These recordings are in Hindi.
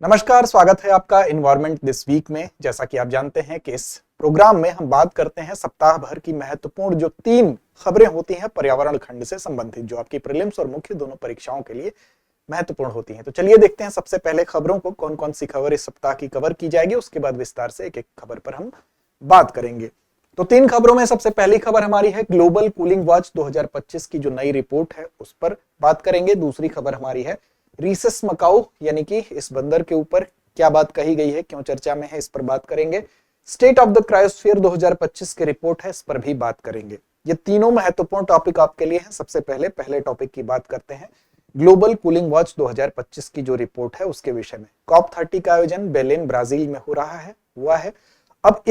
नमस्कार, स्वागत है आपका इन्वायरमेंट दिस वीक में। जैसा कि आप जानते हैं कि इस प्रोग्राम में हम बात करते हैं सप्ताह भर की महत्वपूर्ण जो 3 खबरें होती हैं पर्यावरण खंड से संबंधित, जो आपकी प्रीलिम्स और मुख्य दोनों परीक्षाओं के लिए महत्वपूर्ण होती हैं। तो चलिए देखते हैं सबसे पहले खबरों को, कौन कौन सी खबर इस सप्ताह की कवर की जाएगी। उसके बाद विस्तार से एक एक खबर पर हम बात करेंगे। तो 3 खबरों में सबसे पहली खबर हमारी है ग्लोबल कूलिंग वॉच 2025 की जो नई रिपोर्ट है उस पर बात करेंगे। दूसरी खबर हमारी है रीसस मकाऊ, यानी कि इस बंदर के ऊपर क्या बात कही गई है, क्यों चर्चा में है, इस पर बात करेंगे। स्टेट ऑफ द क्रायोस्फीयर 2025 की रिपोर्ट है, इस पर भी बात करेंगे। ये तीनों महत्वपूर्ण टॉपिक आपके लिए हैं। सबसे पहले टॉपिक की बात करते हैं ग्लोबल कूलिंग वॉच 2025 की जो रिपोर्ट है उसके विषय में। COP 30 का आयोजन बेलेन ब्राजील में हुआ है। अब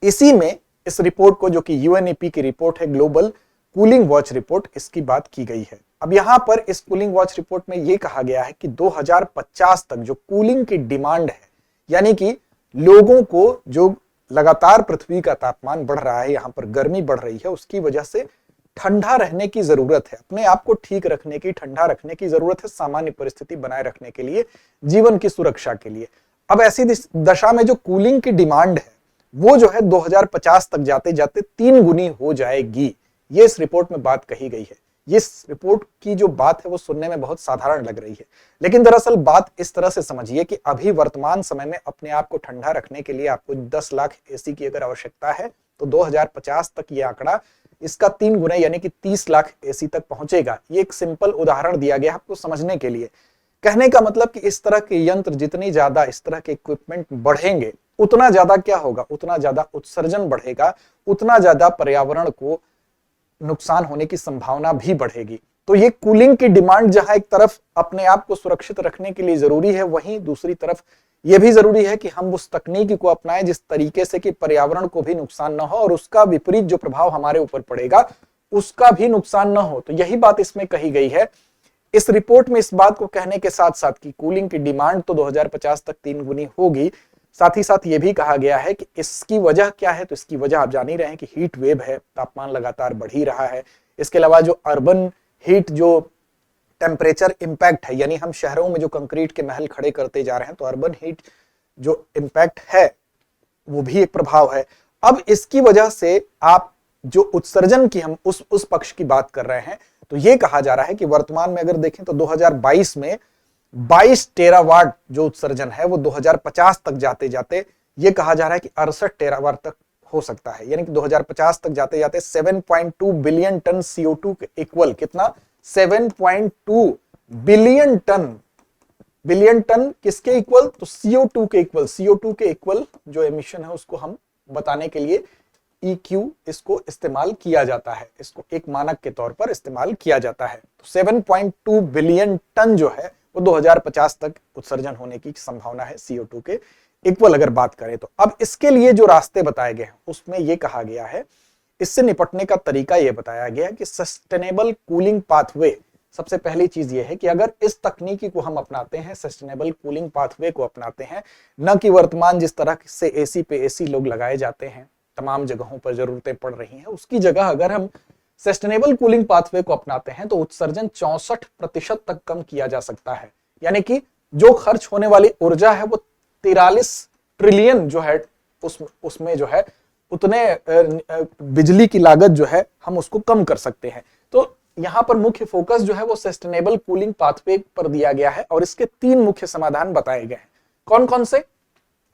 इसी में इस रिपोर्ट को, जो कि यूएनईपी की रिपोर्ट है, ग्लोबल कूलिंग वॉच रिपोर्ट, इसकी बात की गई है। अब यहां पर इस कूलिंग वॉच रिपोर्ट में यह कहा गया है कि 2050 तक जो कूलिंग की डिमांड है, यानी कि लोगों को जो लगातार पृथ्वी का तापमान बढ़ रहा है, यहां पर गर्मी बढ़ रही है, उसकी वजह से ठंडा रहने की जरूरत है, अपने आप को ठीक रखने की, ठंडा रखने की जरूरत है, सामान्य परिस्थिति बनाए रखने के लिए, जीवन की सुरक्षा के लिए। अब ऐसी दशा में जो कूलिंग की डिमांड है वो जो है 2050 तक जाते जाते 3 गुनी हो जाएगी। ये इस रिपोर्ट में बात कही गई है। इस रिपोर्ट की जो बात है वो सुनने में बहुत साधारण लग रही है, लेकिन दरअसल बात इस तरह से समझिए कि अभी वर्तमान समय में अपने आप को ठंडा रखने के लिए आपको 10 लाख एसी की अगर आवश्यकता है तो 2050 तक ये आंकड़ा इसका 3 गुना यानी कि 30 लाख एसी तक पहुंचेगा। ये एक सिंपल उदाहरण दिया गया आपको समझने के लिए। कहने का मतलब कि इस तरह के यंत्र जितनी ज्यादा, इस तरह के इक्विपमेंट बढ़ेंगे, उतना ज्यादा क्या होगा, उतना ज्यादा उत्सर्जन बढ़ेगा, उतना ज्यादा पर्यावरण को नुकसान होने की संभावना भी बढ़ेगी। तो ये कूलिंग की डिमांड जहां एक तरफ अपने आप को सुरक्षित रखने के लिए जरूरी है, वहीं दूसरी तरफ यह भी जरूरी है कि हम उस तकनीक को अपनाएं जिस तरीके से कि पर्यावरण को भी नुकसान न हो और उसका विपरीत जो प्रभाव हमारे ऊपर पड़ेगा उसका भी नुकसान न हो। तो यही बात इसमें कही गई है। इस रिपोर्ट में इस बात को कहने के साथ साथ कि कूलिंग की डिमांड तो 2050 तक 3 गुनी होगी, साथ ही साथ यह भी कहा गया है कि इसकी वजह क्या है। तो इसकी वजह आप जान ही रहे हैं कि हीट वेव है, तापमान लगातार बढ़ ही रहा है। इसके अलावा जो अर्बन हीट जो टेम्परेचर इंपैक्ट है, यानी हम शहरों में जो कंक्रीट के महल खड़े करते जा रहे हैं, तो अर्बन हीट जो इंपैक्ट है वो भी एक प्रभाव है। अब इसकी वजह से आप जो उत्सर्जन की हम उस पक्ष की बात कर रहे हैं, तो ये कहा जा रहा है कि वर्तमान में अगर देखें तो 2022 में 22 टेरावाट जो उत्सर्जन है वो 2050 तक जाते जाते ये कहा जा रहा है कि 68 टेरावाट तक हो सकता है। यानी कि 2050 तक जाते जाते 7.2 बिलियन टन CO2 के इक्वल, कितना, 7.2 बिलियन टन। बिलियन टन किसके इक्वल, तो CO2 के इक्वल। CO2 के इक्वल जो एमिशन है उसको हम बताने के लिए EQ इसको इस्तेमाल किया जाता है, इसको एक मानक के तौर पर इस्तेमाल किया जाता है। तो 7.2 बिलियन टन जो है वो 2050 तक उत्सर्जन होने की संभावना है CO2 के इक्वल अगर बात करें तो। अब इसके लिए जो रास्ते बताए गए हैं उसमें यह कहा गया है, इससे निपटने का तरीका यह बताया गया है कि सस्टेनेबल कूलिंग पाथवे। सबसे पहली चीज यह है कि अगर इस तकनीकी को हम अपनाते हैं, सस्टेनेबल कूलिंग पाथवे को अपनाते हैं, न कि वर्तमान जिस तरह से एसी पे एसी लोग लगाए जाते हैं, तमाम जगहों पर जरूरतें पड़ रही हैं, उसकी जगह अगर हम सस्टेनेबल कूलिंग पाथवे को अपनाते हैं तो उत्सर्जन 64% तक कम किया जा सकता है। यानी कि जो खर्च होने वाली ऊर्जा है वो 43 ट्रिलियन जो है उसमें जो है उतने बिजली की लागत जो है हम उसको कम कर सकते हैं। तो यहां पर मुख्य फोकस जो है वो सस्टेनेबल कूलिंग पाथवे पर दिया गया है और इसके 3 मुख्य समाधान बताए गए हैं। कौन कौन से?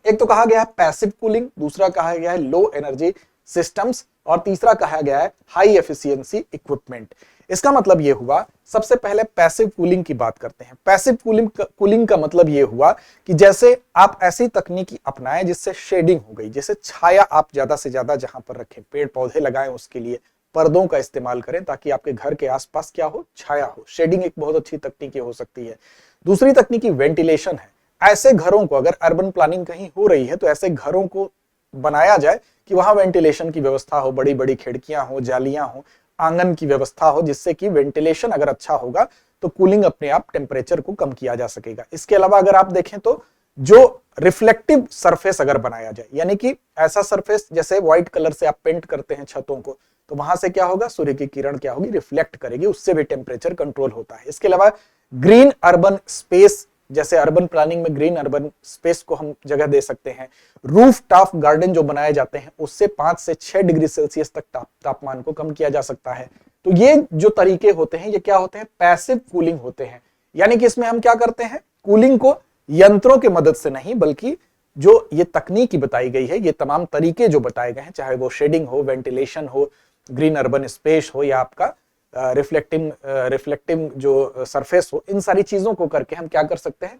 एक तो कहा गया है पैसिव कूलिंग, दूसरा कहा गया है लो एनर्जी सिस्टम्स और तीसरा कहा गया है हाई एफिशिएंसी इक्विपमेंट। इसका मतलब यह हुआ, सबसे पहले पैसिव कूलिंग की बात करते हैं। पैसिव कूलिंग का मतलब यह हुआ कि जैसे आप ऐसी तकनीकी अपनाएं जिससे शेडिंग हो गई, जैसे छाया आप ज्यादा से ज्यादा जहां पर रखें, पेड़ पौधे लगाएं, उसके लिए पर्दों का इस्तेमाल करें ताकि आपके घर के आसपास क्या हो, छाया हो। शेडिंग एक बहुत अच्छी तकनीकी हो सकती है। दूसरी तकनीकी वेंटिलेशन है। ऐसे घरों को, अगर अर्बन प्लानिंग कहीं हो रही है तो ऐसे घरों को बनाया जाए कि वहां वेंटिलेशन की व्यवस्था हो, बड़ी बड़ी खिड़कियां हो, जालियां हो, आंगन की व्यवस्था हो, जिससे कि वेंटिलेशन अगर अच्छा होगा तो कूलिंग अपने आप टेम्परेचर को कम किया जा सकेगा। इसके अलावा अगर आप देखें तो जो रिफ्लेक्टिव सरफेस अगर बनाया जाए, यानी कि ऐसा सरफेस जैसे व्हाइट कलर से आप पेंट करते हैं छतों को, तो वहां से क्या होगा, सूर्य की किरण क्या होगी, रिफ्लेक्ट करेगी, उससे भी टेम्परेचर कंट्रोल होता है। इसके अलावा ग्रीन अर्बन स्पेस जैसे अर्बन प्लानिंग में ग्रीन अर्बन स्पेस को हम जगह दे सकते हैं। रूफ टॉप गार्डन जो बनाए जाते हैं उससे 5 से 6 डिग्री सेल्सियस तक तापमान को कम किया जा सकता है। तो ये जो तरीके होते हैं ये क्या होते हैं, पैसिव कूलिंग होते हैं। यानी कि इसमें हम क्या करते हैं, कूलिंग को यंत्रों के मदद से नहीं बल्कि जो ये तकनीकी बताई गई है, ये तमाम तरीके जो बताए गए हैं, चाहे वो शेडिंग हो, वेंटिलेशन हो, ग्रीन अर्बन स्पेस हो या आपका रिफ्लेक्टिंग जो सरफेस हो, इन सारी चीजों को करके हम क्या कर सकते हैं,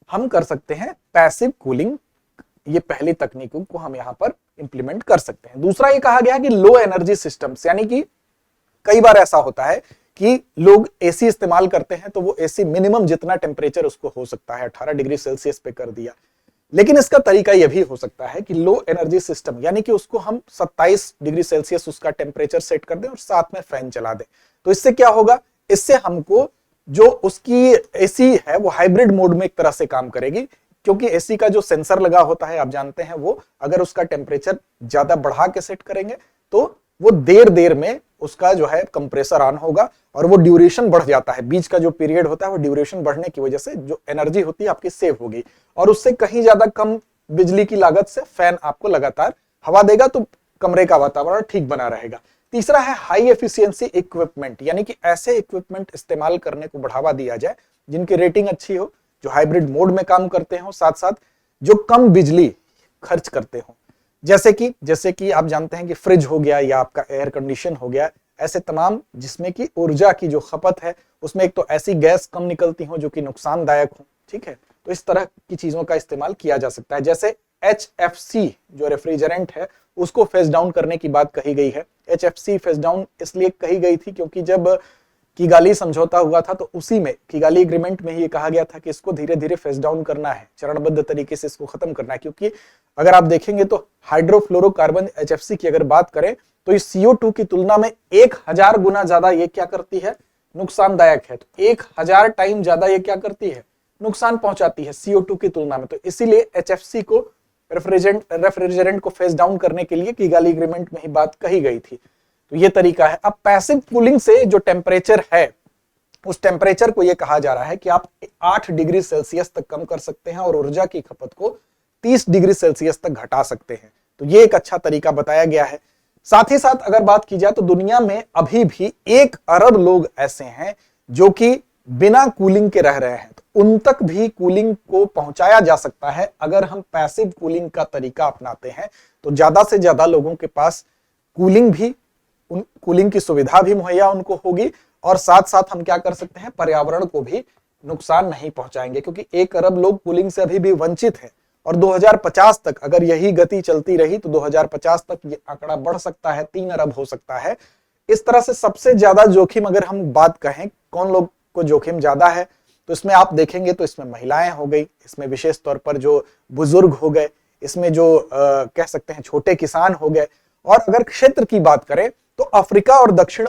हम कर सकते हैं पैसिव कूलिंग। ये पहली तकनीकों को हम यहां पर इंप्लीमेंट कर सकते हैं। दूसरा ये कहा गया कि लो एनर्जी सिस्टम्स, यानी कि कई बार ऐसा होता है कि लोग एसी इस्तेमाल करते हैं तो वो एसी मिनिमम जितना टेम्परेचर उसको हो सकता है 18 डिग्री सेल्सियस पे कर दिया, लेकिन इसका तरीका यह भी हो सकता है कि लो एनर्जी सिस्टम यानी कि उसको हम 27 डिग्री सेल्सियस उसका टेम्परेचर सेट कर दें और साथ में फैन चला दें। तो इससे क्या होगा, इससे हमको जो उसकी एसी है वो हाइब्रिड मोड में एक तरह से काम करेगी, क्योंकि एसी का जो सेंसर लगा होता है आप जानते हैं, वो अगर उसका टेम्परेचर ज्यादा बढ़ा के सेट करेंगे तो वो देर में उसका जो है कंप्रेसर ऑन होगा और वो ड्यूरेशन बढ़ जाता है, बीच का जो पीरियड होता है वो ड्यूरेशन बढ़ने की वजह से जो एनर्जी होती है आपकी सेव होगी और उससे कहीं ज्यादा कम बिजली की लागत से फैन आपको लगातार हवा देगा, तो कमरे का वातावरण ठीक बना रहेगा। तीसरा है हाई एफिशिएंसी इक्विपमेंट, यानी कि ऐसे इक्विपमेंट इस्तेमाल करने को बढ़ावा दिया जाए जिनकी रेटिंग अच्छी हो, जो हाइब्रिड मोड में काम करते हो, साथ साथ जो कम बिजली खर्च करते हो, जैसे कि आप जानते हैं कि फ्रिज हो गया या आपका एयर कंडीशन हो गया, ऐसे तमाम जिसमें कि ऊर्जा की जो खपत है उसमें एक तो ऐसी गैस कम निकलती हो जो कि नुकसानदायक हो, ठीक है। तो इस तरह की चीजों का इस्तेमाल किया जा सकता है। जैसे HFC जो रेफ्रिजरेंट है उसको फेस डाउन करने की बात कही गई है। HFC फेस डाउन इसलिए कही गई थी क्योंकि जब किगाली समझौता हुआ था तो उसी में किगाली एग्रीमेंट में ये कहा गया था कि इसको धीरे धीरे फेस डाउन करना है, चरणबद्ध तरीके से इसको खत्म करना है, क्योंकि अगर आप देखेंगे तो हाइड्रोफ्लोरोकार्बन HFC की अगर बात करें तो इस CO2 की तुलना में 1000 गुना ज्यादा ये क्या करती है, नुकसानदायक है। तो 1000 टाइम ज्यादा ये क्या करती है, नुकसान पहुंचाती है CO2 की तुलना में। तो इसीलिए HFC को रेफ्रिजरेंट को फेस डाउन करने के लिए किगाली एग्रीमेंट में ही बात कही गई थी। तो ये तरीका है। अब पैसिव कूलिंग से जो टेम्परेचर है उस टेम्परेचर को ये कहा जा रहा है कि आप 8 डिग्री सेल्सियस तक कम कर सकते हैं और ऊर्जा की खपत को 30 डिग्री सेल्सियस तक घटा सकते हैं। तो ये एक अच्छा तरीका बताया गया है। साथ ही साथ अगर बात की जाए तो दुनिया में अभी भी 1 अरब लोग ऐसे हैं जो कि बिना कूलिंग के रह रहे हैं, तो उन तक भी कूलिंग को पहुंचाया जा सकता है। अगर हम पैसिव कूलिंग का तरीका अपनाते हैं तो ज्यादा से ज्यादा लोगों के पास कूलिंग की सुविधा भी मुहैया उनको होगी और साथ साथ हम क्या कर सकते हैं, पर्यावरण को भी नुकसान नहीं पहुंचाएंगे, क्योंकि 1 अरब लोग कूलिंग से अभी भी वंचित हैं। और 2050 तक अगर यही गति चलती रही तो 2050 तक ये आंकड़ा बढ़ सकता है, 3 अरब हो सकता है। इस तरह से सबसे ज्यादा जोखिम अगर हम बात कहें कौन लोग को जोखिम ज्यादा है, तो इसमें आप देखेंगे तो इसमें महिलाएं हो गई, इसमें विशेष तौर पर जो बुजुर्ग हो गए, इसमें जो कह सकते हैं छोटे किसान हो गए। और अगर क्षेत्र की बात करें तो अफ्रीका और दक्षिण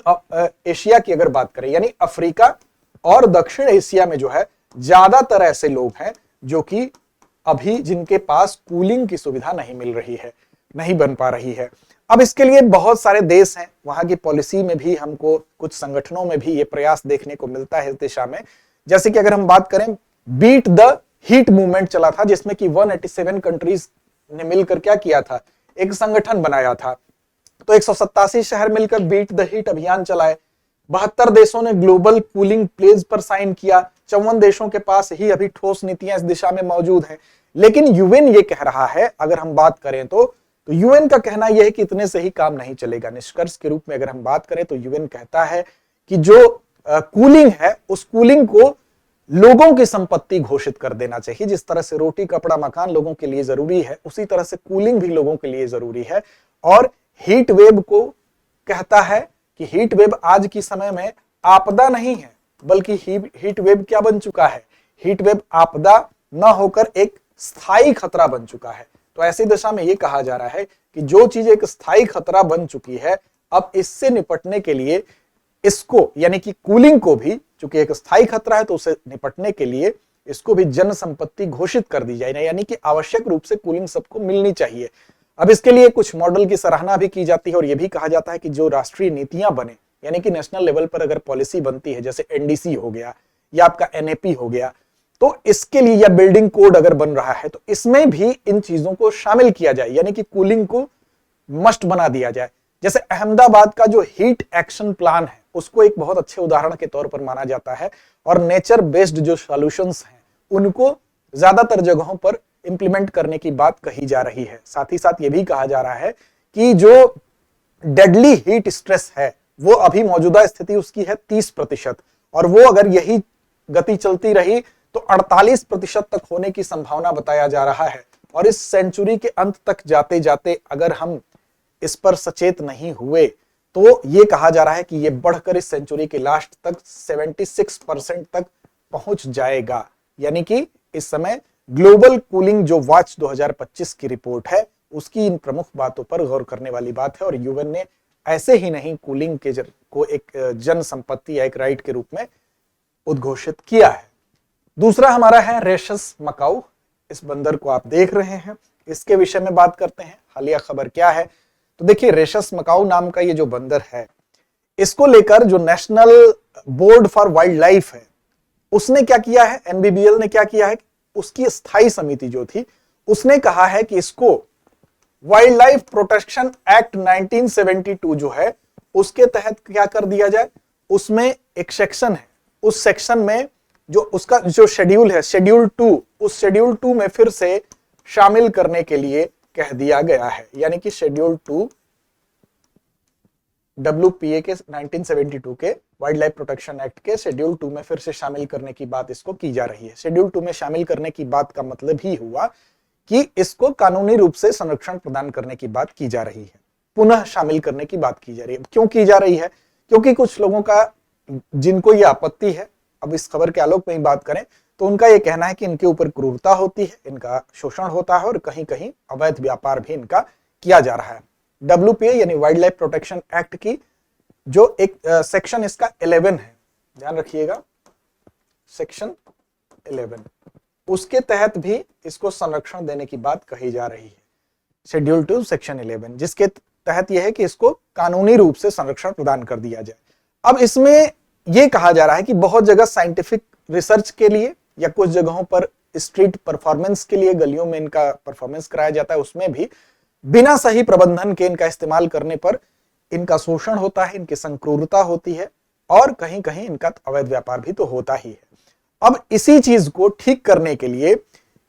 एशिया की अगर बात करें, यानी अफ्रीका और दक्षिण एशिया में जो है ज्यादातर ऐसे लोग हैं जो कि अभी जिनके पास कूलिंग की सुविधा नहीं मिल रही है, नहीं बन पा रही है। अब इसके लिए बहुत सारे देश हैं, वहां की पॉलिसी में भी हमको कुछ संगठनों में भी ये प्रयास देखने को मिलता है इस दिशा में। जैसे कि अगर हम बात करें बीट द हीट मूवमेंट चला था, जिसमें कि 187 कंट्रीज ने मिलकर क्या किया था, एक संगठन बनाया था। तो 187 शहर मिलकर बीट द हीट अभियान चलाए। 72 देशों ने ग्लोबल कूलिंग प्लेज पर साइन किया। 54 देशों के पास ही अभी ठोस नीतियां इस दिशा में मौजूद हैं। लेकिन यूएन ये कह रहा है, अगर हम बात करें तो यूएन का कहना यह है कि इतने से ही काम नहीं चलेगा। निष्कर्ष के रूप में अगर हम बात करें तो यूएन कहता है कि जो कूलिंग है उस कूलिंग को लोगों की संपत्ति घोषित कर देना चाहिए। जिस तरह से रोटी कपड़ा मकान लोगों के लिए जरूरी है, उसी तरह से कूलिंग भी लोगों के लिए जरूरी है। और हीट वेव को कहता है कि हीट वेव आज की समय में आपदा नहीं है, बल्कि हीट वेव क्या बन चुका है, हीट वेव आपदा न होकर एक स्थायी खतरा बन चुका है। तो ऐसी दशा में यह कहा जा रहा है कि जो चीज एक स्थायी खतरा बन चुकी है, अब इससे निपटने के लिए इसको यानी कि कूलिंग को भी, चूंकि एक स्थायी खतरा है तो उसे निपटने के लिए इसको भी जन संपत्ति घोषित कर दी जाए, यानी कि आवश्यक रूप से कूलिंग सबको मिलनी चाहिए। अब इसके लिए कुछ मॉडल की सराहना भी की जाती है और यह भी कहा जाता है कि जो राष्ट्रीय नीतियां बने, यानी कि नेशनल लेवल पर अगर पॉलिसी बनती है, जैसे NDC हो गया या आपका NAP हो गया, तो इसके लिए या बिल्डिंग कोड अगर बन रहा है तो इसमें भी इन चीजों को शामिल किया जाए, यानी कि कूलिंग को मस्ट बना दिया जाए। जैसे अहमदाबाद का जो हीट एक्शन प्लान है उसको एक बहुत अच्छे उदाहरण के तौर पर माना जाता है, और नेचर बेस्ड जो सॉल्यूशंस हैं उनको ज्यादातर जगहों पर इंप्लीमेंट करने की बात कही जा रही है। साथ ही साथ ये भी कहा जा रहा है कि जो डेडली हीट स्ट्रेस है वो अभी मौजूदा स्थिति उसकी है 30%, और वो अगर यही गति चलती रही तो 48% तक होने की संभावना बताया जा रहा है। और इस सेंचुरी के अंत तक जाते जाते अगर हम इस पर सचेत नहीं हुए तो ये कहा जा रहा है कि ये बढ़कर इस सेंचुरी के लास्ट तक 76% तक पहुंच जाएगा। यानी कि इस समय ग्लोबल कूलिंग जो वॉच 2025 की रिपोर्ट है उसकी इन प्रमुख बातों पर गौर करने वाली बात है, और यूएन ने ऐसे ही नहीं कूलिंग के को एक जन संपत्ति या एक राइट के रूप में उद्घोषित किया है। दूसरा हमारा है रेशस मकाऊ। इस बंदर को आप देख रहे हैं, इसके विषय में बात करते हैं। हालिया खबर क्या है, तो देखिए रेशस मकाऊ नाम का ये जो बंदर है इसको लेकर जो national board for wild life है उसने क्या किया है, एनबीबीएल ने क्या किया है, उसकी स्थायी समिति जो थी उसने कहा है कि इसको वाइल्ड लाइफ प्रोटेक्शन एक्ट 1972 जो है उसके तहत क्या कर दिया जाए। उसमें एक सेक्शन है, उस सेक्शन में जो उसका जो शेड्यूल है शेड्यूल 2, उस शेड्यूल 2 में फिर से शामिल करने के लिए कह दिया गया है। यानी कि शेड्यूल 2 WPA के 1972 के वाइल्ड लाइफ प्रोटेक्शन एक्ट के शेड्यूल 2 में फिर से शामिल करने की बात इसको की जा रही है। शेड्यूल 2 में शामिल करने की बात का मतलब ही हुआ कि इसको कानूनी रूप से संरक्षण प्रदान करने की बात की जा रही है, पुनः शामिल करने की बात की जा रही है। क्यों की जा रही है, क्योंकि कुछ लोगों का जिनको ये आपत्ति है, अब इस खबर के आलोक में ही बात करें तो उनका यह कहना है कि इनके ऊपर क्रूरता होती है, इनका शोषण होता है और कहीं कहीं अवैध व्यापार भी इनका किया जा रहा है। WPA यानी वाइल्ड लाइफ प्रोटेक्शन एक्ट की जो एक सेक्शन इसका 11 है, ध्यान रखिएगा, सेक्शन 11, उसके तहत भी इसको संरक्षण देने की बात कही जा रही है। शेड्यूल 2 सेक्शन 11, जिसके तहत यह है कि इसको कानूनी रूप से संरक्षण प्रदान कर दिया जाए। अब इसमें यह कहा जा रहा है कि बहुत जगह साइंटिफिक रिसर्च के लिए या कुछ जगहों पर स्ट्रीट परफॉर्मेंस के लिए गलियों में इनका परफॉर्मेंस कराया जाता है, उसमें भी बिना सही प्रबंधन के इनका इस्तेमाल करने पर इनका शोषण होता है, इनकी संक्रूरता होती है और कहीं कहीं इनका अवैध व्यापार भी तो होता ही है। अब इसी चीज को ठीक करने के लिए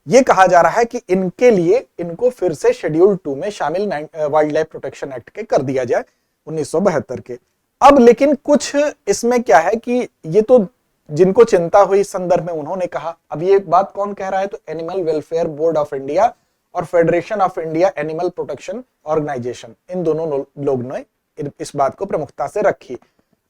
यह कहा जा रहा है कि इनके लिए इनको फिर से शेड्यूल 2 में शामिल वाइल्ड लाइफ प्रोटेक्शन एक्ट के कर दिया जाए 1972 के। अब लेकिन कुछ इसमें क्या है कि ये तो जिनको चिंता हुई इस संदर्भ में उन्होंने कहा, अब ये बात कौन कह रहा है, तो Animal Welfare Board of India और Federation of India Animal Protection Organisation, इन दोनों लोग ने इस बात को प्रमुखता से रखी।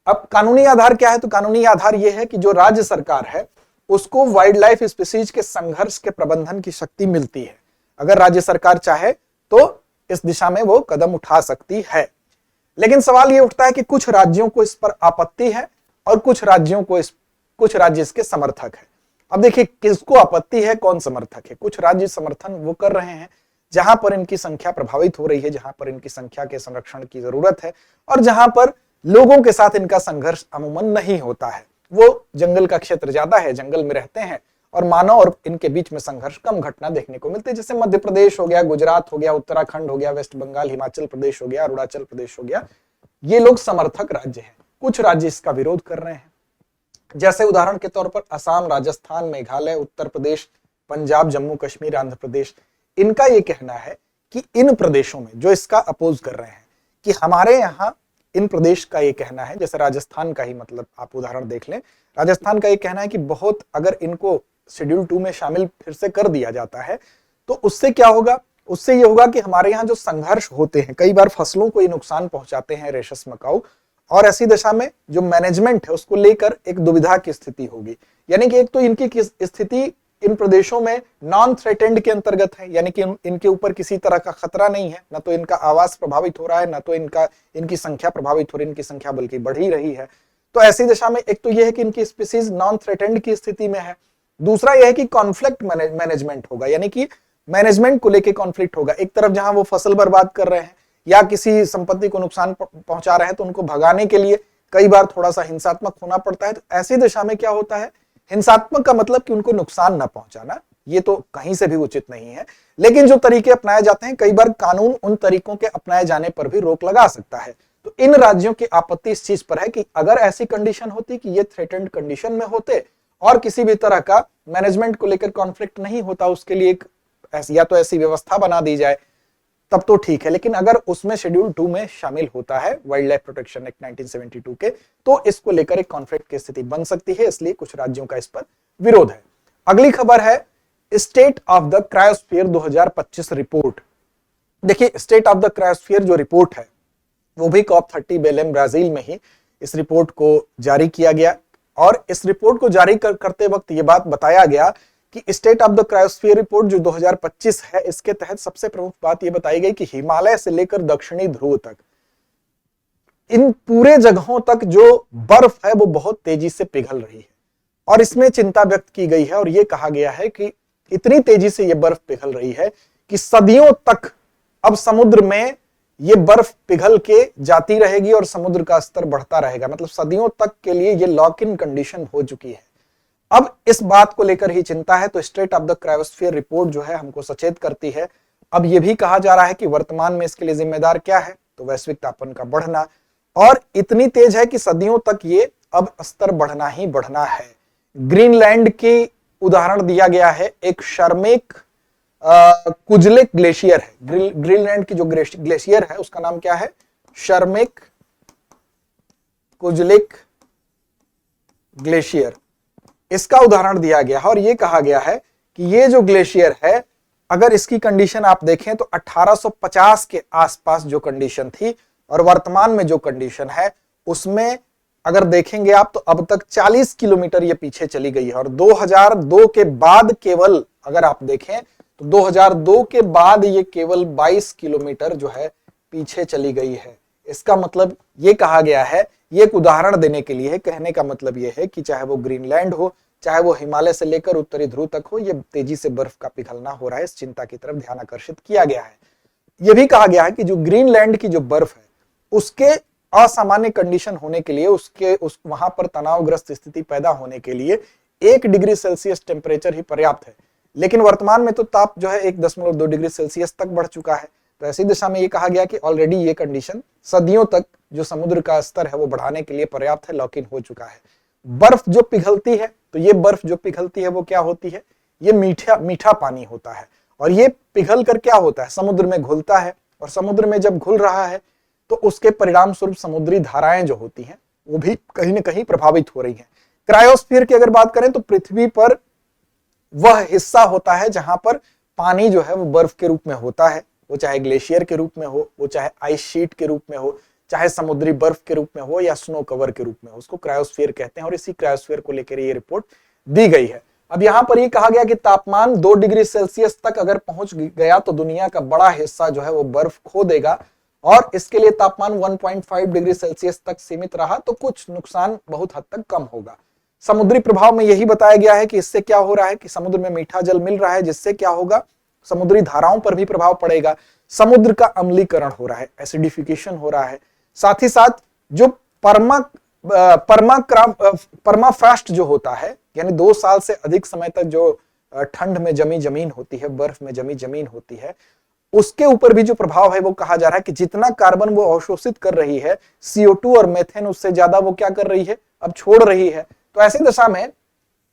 अब कानूनी आधार क्या है, तो कानूनी आधार यह है कि जो राज्य सरकार है उसको वाइल्ड लाइफ स्पीसीज के संघर्ष के प्रबंधन की शक्ति मिलती है। अगर राज्य सरकार चाहे तो इस दिशा में वो कदम उठा सकती है। लेकिन सवाल ये उठता है कि कुछ राज्यों को इस पर आपत्ति है और कुछ राज्य इसके समर्थक है। अब देखिए किसको आपत्ति है, कौन समर्थक है। कुछ राज्य समर्थन वो कर रहे हैं जहां पर इनकी संख्या प्रभावित हो रही है, जहां पर इनकी संख्या के संरक्षण की जरूरत है और जहां पर लोगों के साथ इनका संघर्ष अमूमन नहीं होता है। वो जंगल का क्षेत्र ज्यादा है, जंगल में रहते हैं और मानव और इनके बीच में संघर्ष कम घटना देखने को मिलते हैं। जैसे मध्य प्रदेश हो गया, गुजरात हो गया, उत्तराखंड हो गया, वेस्ट बंगाल, हिमाचल प्रदेश हो गया, अरुणाचल प्रदेश हो गया, ये लोग समर्थक राज्य हैं। कुछ राज्य इसका विरोध कर रहे हैं, जैसे उदाहरण के तौर पर असम, राजस्थान, मेघालय, उत्तर प्रदेश, पंजाब, जम्मू कश्मीर, आंध्र प्रदेश। इनका यह कहना है कि इन प्रदेशों में जो इसका अपोज कर रहे हैं कि हमारे यहाँ इन प्रदेश का ये कहना है, जैसे राजस्थान का ही मतलब आप उदाहरण देख लें, राजस्थान का ये कहना है कि बहुत अगर इनको शेड्यूल 2 में शामिल फिर से कर दिया जाता है तो उससे क्या होगा, उससे ये होगा कि हमारे यहाँ जो संघर्ष होते हैं, कई बार फसलों को ये नुकसान पहुंचाते हैं रेशस मकाऊ, और ऐसी दशा में जो मैनेजमेंट है उसको लेकर एक दुविधा की स्थिति होगी। यानी कि एक तो इनकी स्थिति इन प्रदेशों में नॉन थ्रेटेंड के अंतर्गत है, यानी कि इनके ऊपर किसी तरह का खतरा नहीं है, न तो इनका आवास प्रभावित हो रहा है, न तो इनकी संख्या प्रभावित हो रही है, इनकी संख्या बल्कि बढ़ ही रही है। तो ऐसी दशा में एक तो यह है कि इनकी स्पीसीज नॉन थ्रेटेंड की स्थिति में है। दूसरा यह है कि कॉन्फ्लिक्ट मैनेजमेंट होगा, यानी कि मैनेजमेंट को लेकर कॉन्फ्लिक्ट होगा। एक तरफ जहां वो फसल बर्बाद कर रहे हैं या किसी संपत्ति को नुकसान पहुंचा रहे हैं तो उनको भगाने के लिए कई बार थोड़ा सा हिंसात्मक होना पड़ता है। तो ऐसी दशा में क्या होता है हिंसात्मक का मतलब कि उनको नुकसान ना पहुंचाना, ये तो कहीं से भी उचित नहीं है। लेकिन जो तरीके अपनाए जाते हैं, कई बार कानून उन तरीकों के अपनाए जाने पर भी रोक लगा सकता है। तो इन राज्यों की आपत्ति इस चीज पर है कि अगर ऐसी कंडीशन होती कि ये थ्रेटेंड कंडीशन में होते और किसी भी तरह का मैनेजमेंट को लेकर कॉन्फ्लिक्ट नहीं होता, उसके लिए एक या तो ऐसी व्यवस्था बना दी जाए, तब तो ठीक है। लेकिन अगर उसमें शेड्यूल 2 में शामिल होता है वाइल्ड लाइफ प्रोटेक्शन एक्ट 1972 के, तो इसको लेकर एक कॉन्फ्लिक्ट की स्थिति बन सकती है, इसलिए कुछ राज्यों का इस पर विरोध है। अगली खबर है state of the cryosphere 2025 report. देखिए, स्टेट ऑफ द क्रायोस्फीयर जो रिपोर्ट है वो भी COP30 बेलेम ब्राजील में ही इस रिपोर्ट को जारी किया गया। और इस रिपोर्ट को जारी करते वक्त ये बात बताया गया कि state of the cryosphere report जो 2025 है, इसके तहत सबसे प्रमुख बात यह बताई गई कि हिमालय से लेकर दक्षिणी ध्रुव तक, इन पूरे जगहों तक जो बर्फ है वो बहुत तेजी से पिघल रही है। और इसमें चिंता व्यक्त की गई है और यह कहा गया है कि इतनी तेजी से यह बर्फ पिघल रही है कि सदियों तक अब समुद्र में ये बर्फ पिघल के जाती रहेगी और समुद्र का स्तर बढ़ता रहेगा। मतलब सदियों तक के लिए ये लॉक इन कंडीशन हो चुकी है। अब इस बात को लेकर ही चिंता है। तो state of the cryosphere report जो है हमको सचेत करती है। अब यह भी कहा जा रहा है कि वर्तमान में इसके लिए जिम्मेदार क्या है, तो वैश्विक तापमान का बढ़ना, और इतनी तेज है कि सदियों तक ये अब स्तर बढ़ना ही बढ़ना है। ग्रीनलैंड की उदाहरण दिया गया है, एक शर्मेक कुजलेक ग्लेशियर है। ग्रीनलैंड की जो ग्लेशियर है उसका नाम क्या है, शर्मेक कुजलेक ग्लेशियर, इसका उदाहरण दिया गया है। और यह कहा गया है कि ये जो ग्लेशियर है, अगर इसकी कंडीशन आप देखें तो 1850 के आसपास जो कंडीशन थी और वर्तमान में जो कंडीशन है उसमें अगर देखेंगे आप तो अब तक 40 किलोमीटर ये पीछे चली गई है। और 2002 के बाद केवल अगर आप देखें तो 2002 के बाद ये केवल 22 किलोमीटर जो है पीछे चली गई है। इसका मतलब ये कहा गया है, ये एक उदाहरण देने के लिए है, कहने का मतलब ये है कि चाहे वो ग्रीनलैंड हो, चाहे वो हिमालय से लेकर उत्तरी ध्रुव तक हो, ये तेजी से बर्फ का पिघलना हो रहा है। इस चिंता की तरफ ध्यान आकर्षित किया गया है। यह भी कहा गया है कि जो ग्रीनलैंड की जो बर्फ है उसके असामान्य कंडीशन होने के लिए, वहां पर तनावग्रस्त स्थिति पैदा होने के लिए 1 डिग्री सेल्सियस टेम्परेचर ही पर्याप्त है। लेकिन वर्तमान में तो ताप जो है 1.2 डिग्री सेल्सियस तक बढ़ चुका है। तो ऐसी दिशा में ये कहा गया कि ऑलरेडी ये कंडीशन सदियों तक जो समुद्र का स्तर है वो बढ़ाने के लिए पर्याप्त है, लॉक इन हो चुका है। बर्फ जो पिघलती है, तो ये बर्फ जो पिघलती है वो क्या होती है, ये मीठा पानी होता है। और ये पिघल कर क्या होता है, समुद्र में घुलता है। और समुद्र में जब घुल रहा है तो उसके परिणाम स्वरूप समुद्री धाराएं जो होती हैं वो भी कहीं ना कहीं प्रभावित हो रही हैं। क्रायोस्फीयर की अगर बात करें तो पृथ्वी पर वह हिस्सा होता है जहां पर पानी जो है वो बर्फ के रूप में होता है, वो चाहे ग्लेशियर के रूप में हो, वो चाहे आइस शीट के रूप में हो, चाहे समुद्री बर्फ के रूप में हो या स्नो कवर के रूप में हो, उसको क्रायोस्फीयर कहते हैं। और इसी क्रायोस्फीयर को लेकर ये रिपोर्ट दी गई है। अब यहां पर ये कहा गया कि तापमान 2 डिग्री सेल्सियस तक अगर पहुंच गया तो दुनिया का बड़ा हिस्सा जो है वो बर्फ खो देगा। और इसके लिए तापमान 1.5 डिग्री सेल्सियस तक सीमित रहा तो कुछ नुकसान बहुत हद तक कम होगा। समुद्री प्रभाव में यही बताया गया है कि इससे क्या हो रहा है कि समुद्र में मीठा जल मिल रहा है, जिससे क्या होगा, समुद्री धाराओं पर भी प्रभाव पड़ेगा। समुद्र का अम्लीकरण हो रहा है, एसिडिफिकेशन हो रहा है। साथ ही साथ जो परमाफ्रॉस्ट जो होता है, यानी 2 साल से अधिक समय तक जो ठंड में जमी जमीन होती है, बर्फ में जमी जमीन होती है, उसके ऊपर भी जो प्रभाव है वो कहा जा रहा है कि जितना कार्बन वो अवशोषित कर रही है, CO2 और मेथेन, उससे ज्यादा वो क्या कर रही है, अब छोड़ रही है। तो ऐसी दशा में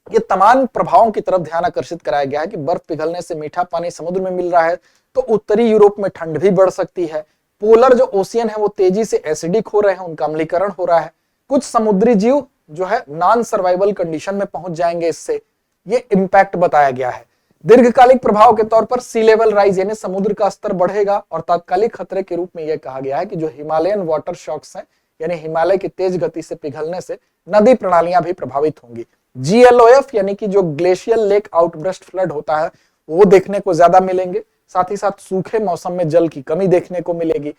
ये तमाम प्रभावों की तरफ ध्यान आकर्षित कराया गया है कि बर्फ पिघलने से मीठा पानी समुद्र में मिल रहा है तो उत्तरी यूरोप में ठंड भी बढ़ सकती है। पोलर जो ओशियन है वो तेजी से एसिडिक हो रहे हैं, उनका अम्लीकरण हो रहा है। कुछ समुद्री जीव जो है नॉन सर्वाइवल कंडीशन में पहुंच जाएंगे, इससे ये इंपैक्ट बताया गया है। दीर्घकालिक प्रभाव के तौर पर सी लेवल राइज यानी समुद्र का स्तर बढ़ेगा। और तात्कालिक खतरे के रूप में यह कहा गया है कि जो हिमालयन वाटर शॉक्स हैं, यानी हिमालय की तेज गति से पिघलने से नदी प्रणालियां भी प्रभावित होंगी। GLOF यानी कि जो ग्लेशियल लेक आउटब्रस्ट फ्लड होता है वो देखने को ज्यादा मिलेंगे। साथ ही साथ सूखे मौसम में जल की कमी देखने को मिलेगी।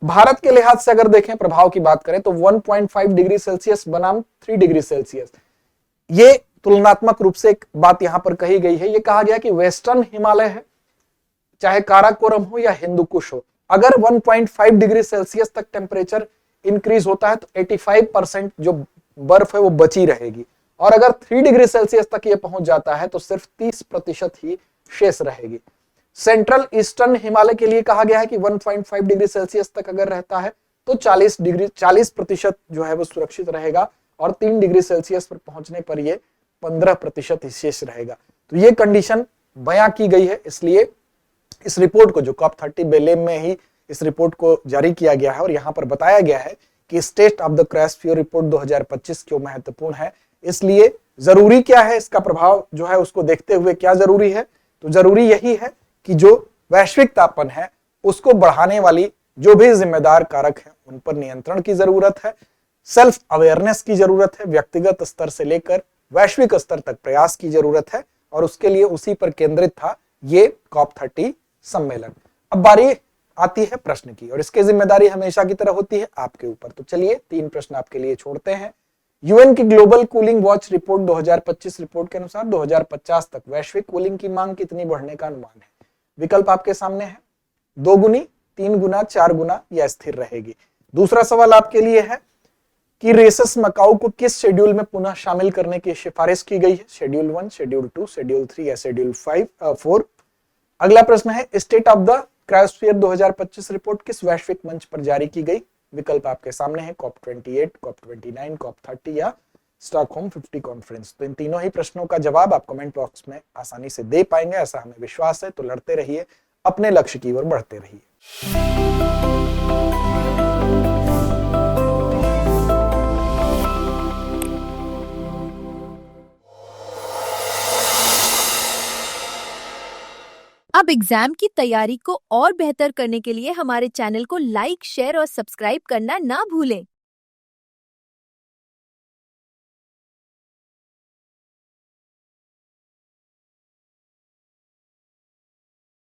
भारत के लिहाज से अगर देखें, प्रभाव की बात करें तो 1.5 डिग्री सेल्सियस बनाम 3 डिग्री सेल्सियस, ये तुलनात्मक रूप से एक बात यहां पर कही गई है। ये कहा गया कि वेस्टर्न हिमालय है, चाहे काराकोरम हो या हिंदू कुश हो, अगर 1.5 डिग्री सेल्सियस तक टेम्परेचर इंक्रीज होता है तो 85% जो बर्फ है वो बची रहेगी। और अगर 3 डिग्री सेल्सियस तक ये पहुंच जाता है तो सिर्फ 30% ही शेष रहेगी। सेंट्रल ईस्टर्न हिमालय के लिए कहा गया है कि 1.5 डिग्री सेल्सियस तक अगर रहता है तो 40% जो है वो सुरक्षित रहेगा, और 3 डिग्री सेल्सियस पर पहुंचने पर ये 15% ही शेष रहेगा। तो ये कंडीशन बयां की गई है, इसलिए इस रिपोर्ट को जो COP30 बेलेम में ही इस रिपोर्ट को जारी किया गया है और यहाँ पर बताया गया है कि state of the cryosphere report 2025 क्यों महत्वपूर्ण है। इसलिए जरूरी क्या है, इसका प्रभाव जो है उसको देखते हुए क्या जरूरी है, तो जरूरी यही है कि जो वैश्विक तापमान है उसको बढ़ाने वाली जो भी जिम्मेदार कारक है उन पर नियंत्रण की जरूरत है, सेल्फ अवेयरनेस की जरूरत है, व्यक्तिगत स्तर से लेकर वैश्विक स्तर तक प्रयास की जरूरत है, और उसके लिए उसी पर केंद्रित था ये COP30 सम्मेलन। अब बारी आती है प्रश्न की, और इसकी जिम्मेदारी हमेशा की तरह होती है आपके ऊपर। तो चलिए 3 प्रश्न आपके लिए छोड़ते हैं। यूएन की global cooling watch report 2025 report के अनुसार 2050 तक वैश्विक कूलिंग की मांग कितनी बढ़ने का अनुमान है? विकल्प आपके सामने है, 2 गुनी, 3 गुना, 4 गुना या स्थिर रहेगी। दूसरा सवाल आपके लिए है कि रेसस मकाऊ को किस शेड्यूल में पुनः शामिल करने की सिफारिश की गई है? शेड्यूल 1, शेड्यूल 2, शेड्यूल 3 या शेड्यूल 4? अगला प्रश्न है, state of the cryosphere 2025 report किस वैश्विक मंच पर जारी की गई? विकल्प आपके सामने है, COP28, COP29, COP30 या स्टॉकहोम 50 कॉन्फ्रेंस। तो इन तीनों ही प्रश्नों का जवाब आप कमेंट बॉक्स में आसानी से दे पाएंगे, ऐसा हमें विश्वास है। तो लड़ते रहिए, अपने लक्ष्य की ओर बढ़ते रहिए। अब एग्जाम की तैयारी को और बेहतर करने के लिए हमारे चैनल को लाइक, शेयर और सब्सक्राइब करना ना भूलें।